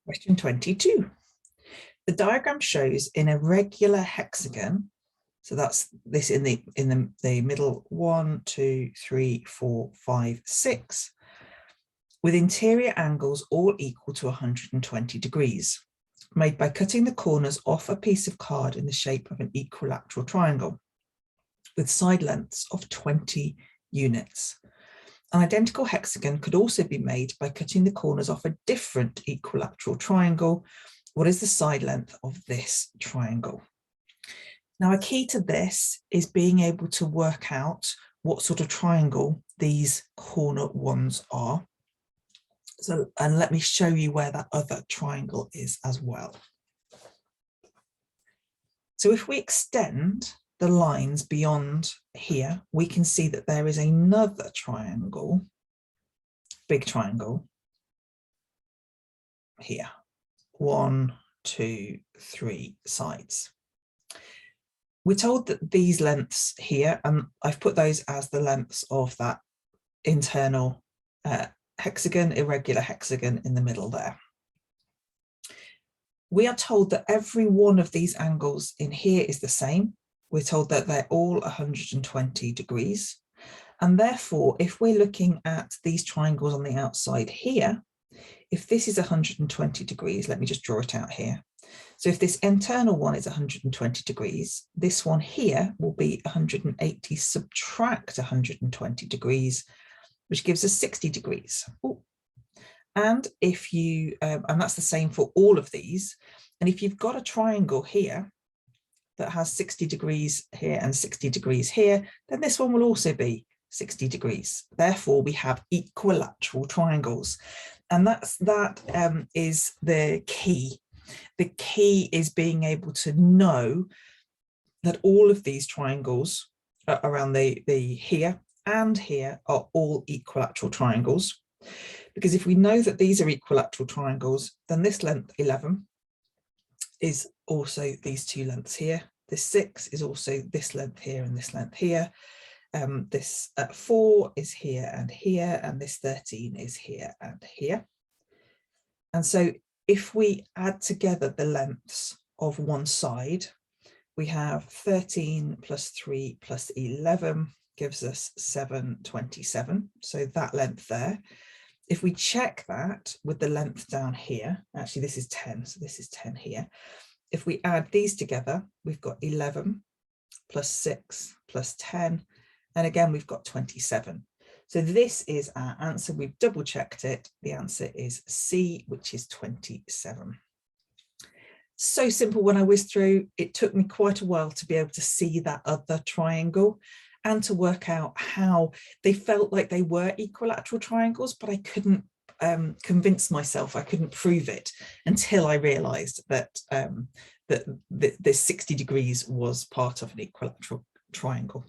Question 22. The diagram shows in a regular hexagon, so that's this in the middle 1, 2, 3, 4, 5, 6, with interior angles all equal to 120 degrees, made by cutting the corners off a piece of card in the shape of an equilateral triangle, with side lengths of 20 units. An identical hexagon could also be made by cutting the corners off a different equilateral triangle. What is the side length of this triangle? Now, a key to this is being able to work out what sort of triangle these corner ones are. So, and let me show you where that other triangle is as well. So if we extend the lines beyond here, we can see that there is another triangle, big triangle here. 1, 2, 3 sides. We're told that these lengths here, and I've put those as the lengths of that internal hexagon, irregular hexagon in the middle there. We are told that every one of these angles in here is the same. We're told that they're all 120 degrees. And therefore, if we're looking at these triangles on the outside here, if this is 120 degrees, let me just draw it out here. So if this internal one is 120 degrees, this one here will be 180 subtract 120 degrees, which gives us 60 degrees. Ooh. And if you, and that's the same for all of these. And if you've got a triangle here that has 60 degrees here and 60 degrees here, then this one will also be 60 degrees. Therefore, we have equilateral triangles. And that is the key. The key is being able to know that all of these triangles around the here and here are all equilateral triangles. Because if we know that these are equilateral triangles, then this length 11 is also these two lengths here. This 6 is also this length here and this length here. This 4 is here, and this 13 is here and here. And so if we add together the lengths of one side, we have 13 plus 3 plus 11 gives us 727. So that length there. If we check that with the length down here, actually this is 10, so this is 10 here. If we add these together, we've got 11 plus 6 plus 10, and again we've got 27. So this is our answer. We've double checked it. The answer is C, which is 27. So simple when I whizzed through. It took me quite a while to be able to see that other triangle and to work out how they felt like they were equilateral triangles, but I couldn't convince myself, I couldn't prove it until I realized that the 60 degrees was part of an equilateral triangle.